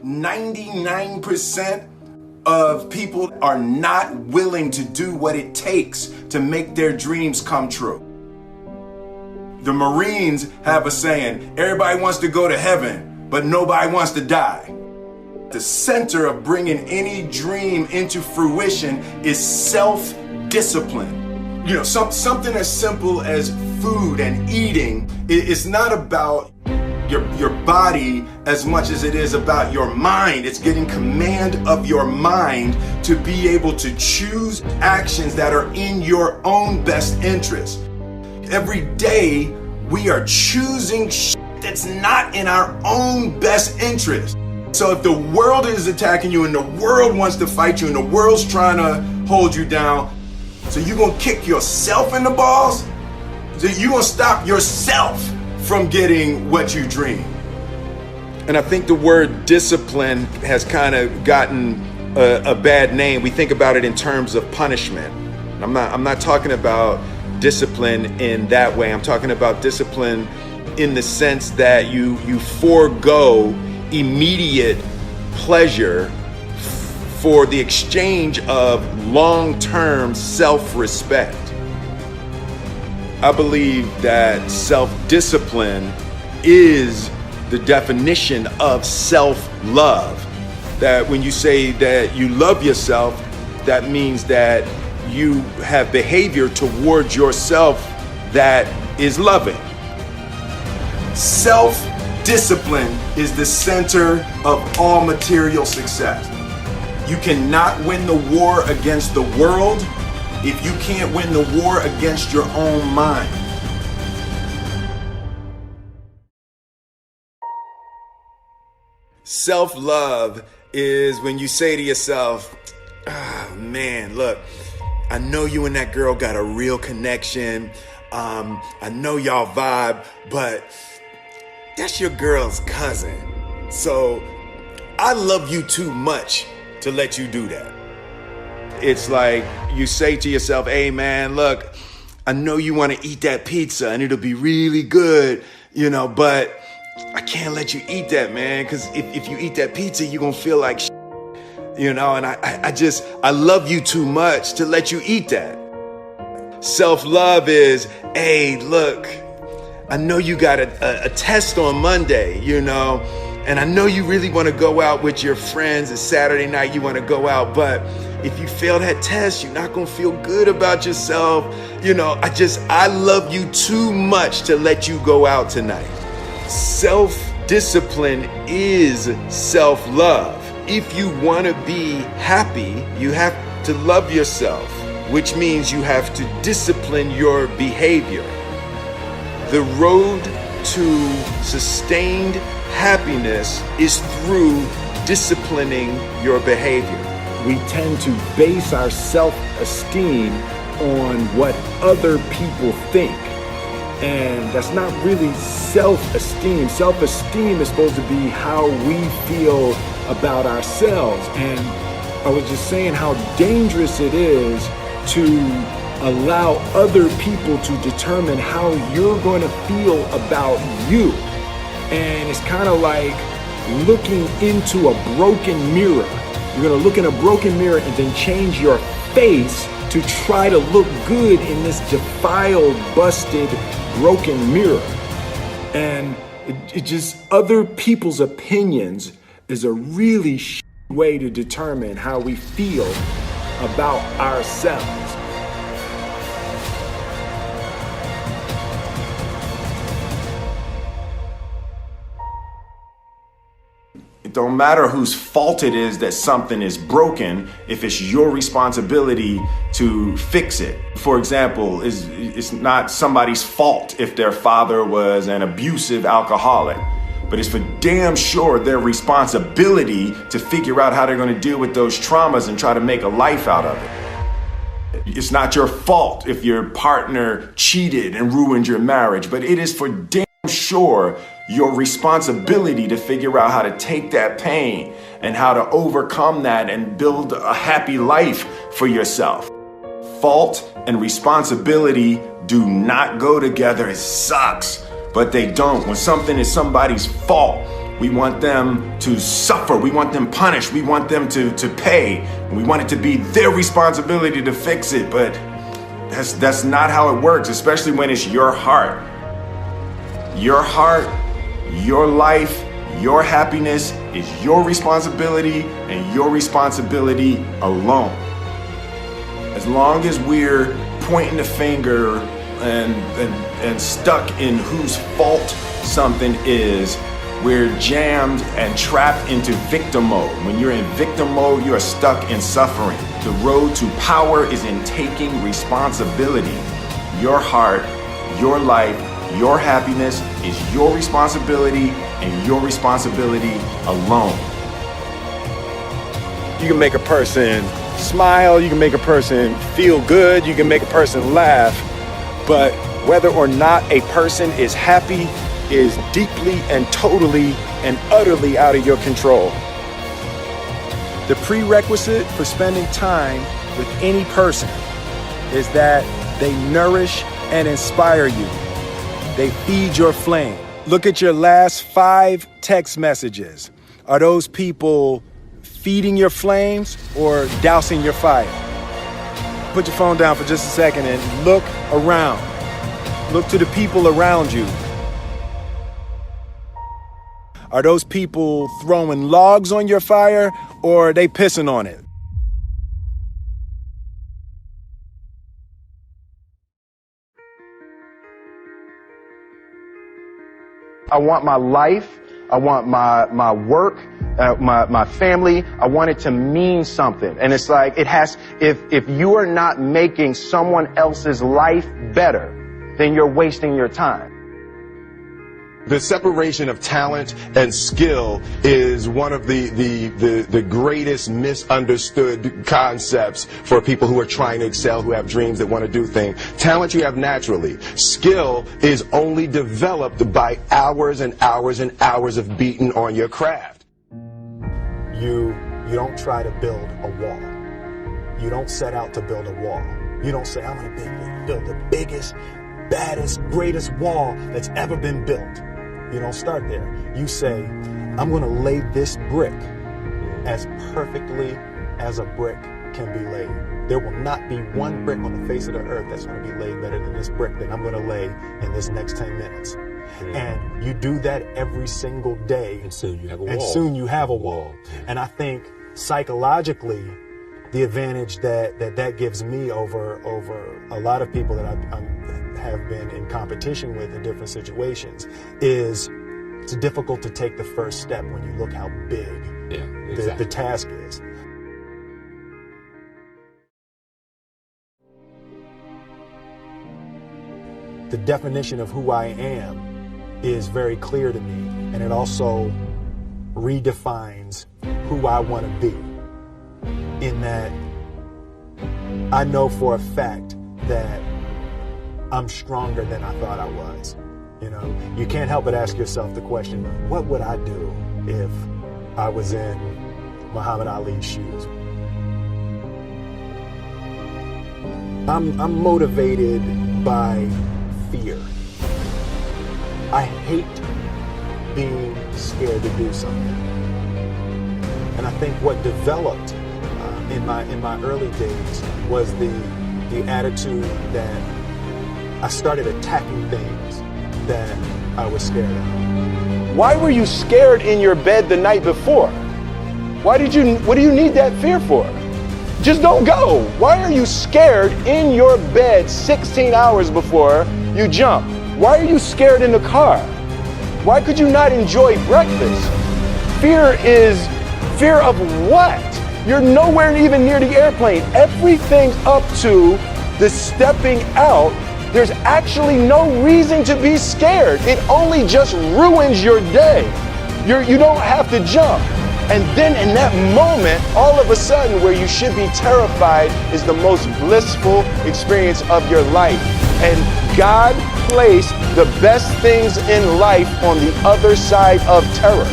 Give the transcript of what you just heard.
99% of people are not willing to do what it takes to make their dreams come true. The Marines have a saying, everybody wants to go to heaven, but nobody wants to die. The center of bringing any dream into fruition is self-discipline. You know, something as simple as food and eating. It's not about your body as much as it is about your mind. It's getting command of your mind to be able to choose actions that are in your own best interest. Every day we are choosing that's not in our own best interest. So if the world is attacking you and the world wants to fight you and the world's trying to hold you down, so you're gonna kick yourself in the balls? So you're gonna stop yourself from getting what you dream. And I think the word discipline has kind of gotten a bad name. We think about it in terms of punishment. I'm not talking about discipline in that way. I'm talking about discipline in the sense that you forego immediate pleasure for the exchange of long-term self-respect. I believe that self-discipline is the definition of self-love. That when you say that you love yourself, that means that you have behavior towards yourself that is loving. Self-discipline is the center of all material success. You cannot win the war against the world if you can't win the war against your own mind. Self-love is when you say to yourself, oh man, look, I know you and that girl got a real connection. I know y'all vibe, but that's your girl's cousin. So I love you too much to let you do that. It's like you say to yourself, hey man, look, I know you want to eat that pizza and it'll be really good, you know, but I can't let you eat that, man, because if you eat that pizza, you're going to feel like shit, you know, and I love you too much to let you eat that. Self-love is, hey, look, I know you got a test on Monday, you know, and I know you really want to go out with your friends. It's Saturday night, you want to go out, but if you fail that test, you're not going to feel good about yourself. You know, I love you too much to let you go out tonight. Self-discipline is self-love. If you want to be happy, you have to love yourself, which means you have to discipline your behavior. The road to sustained happiness is through disciplining your behavior. We tend to base our self-esteem on what other people think. And that's not really self-esteem. Self-esteem is supposed to be how we feel about ourselves. And I was just saying how dangerous it is to allow other people to determine how you're going to feel about you. And it's kind of like looking into a broken mirror. You're going to look in a broken mirror and then change your face to try to look good in this defiled, busted, broken mirror. And it just, other people's opinions is a really way to determine how we feel about ourselves. It don't matter whose fault it is that something is broken if it's your responsibility to fix it. For example, it's not somebody's fault if their father was an abusive alcoholic, but it's for damn sure their responsibility to figure out how they're going to deal with those traumas and try to make a life out of it. It's not your fault if your partner cheated and ruined your marriage, but it is for damn sure your responsibility to figure out how to take that pain and how to overcome that and build a happy life for yourself. Fault and responsibility do not go together. It sucks, but they don't. When something is somebody's fault, We want them to suffer. We want them punished. We want them to pay. We want it to be their responsibility to fix it. But that's not how it works, especially when it's your heart. Your heart, your life, your happiness is your responsibility and your responsibility alone. As long as we're pointing the finger and stuck in whose fault something is, we're jammed and trapped into victim mode. When you're in victim mode, you are stuck in suffering. The road to power is in taking responsibility. Your heart, your life, your happiness is your responsibility and your responsibility alone. You can make a person smile, you can make a person feel good, you can make a person laugh, but whether or not a person is happy is deeply and totally and utterly out of your control. The prerequisite for spending time with any person is that they nourish and inspire you. They feed your flame. Look at your last 5 text messages. Are those people feeding your flames or dousing your fire? Put your phone down for just a second and look around. Look to the people around you. Are those people throwing logs on your fire or are they pissing on it? I want my life, I want my work, my family, I want it to mean something. And it's like, if you are not making someone else's life better, then you're wasting your time. The separation of talent and skill is one of the greatest misunderstood concepts for people who are trying to excel, who have dreams that want to do things. Talent you have naturally. Skill is only developed by hours and hours and hours of beating on your craft. You don't try to build a wall. You don't set out to build a wall. You don't say, I'm going to build the biggest, baddest, greatest wall that's ever been built. You don't start there. You say, I'm going to lay this brick as perfectly as a brick can be laid. There will not be one brick on the face of the earth that's going to be laid better than this brick that I'm going to lay in this next 10 minutes. And you do that every single day. And soon you have a wall. And soon you have a wall. And I think psychologically, the advantage that gives me over a lot of people that I have been in competition with in different situations is it's difficult to take the first step when you look how big the task is. The definition of who I am is very clear to me, and it also redefines who I want to be, in that I know for a fact that I'm stronger than I thought I was. You know, you can't help but ask yourself the question, what would I do if I was in Muhammad Ali's shoes? I'm motivated by fear. I hate being scared to do something. And I think what developed in my early days was the attitude that I started attacking things that I was scared of. Why were you scared in your bed the night before? What do you need that fear for? Just don't go. Why are you scared in your bed 16 hours before you jump? Why are you scared in the car? Why could you not enjoy breakfast? Fear of what? You're nowhere even near the airplane. Everything up to the stepping out, there's actually no reason to be scared. It only just ruins your day. You don't have to jump. And then in that moment, all of a sudden, where you should be terrified is the most blissful experience of your life. And God placed the best things in life on the other side of terror.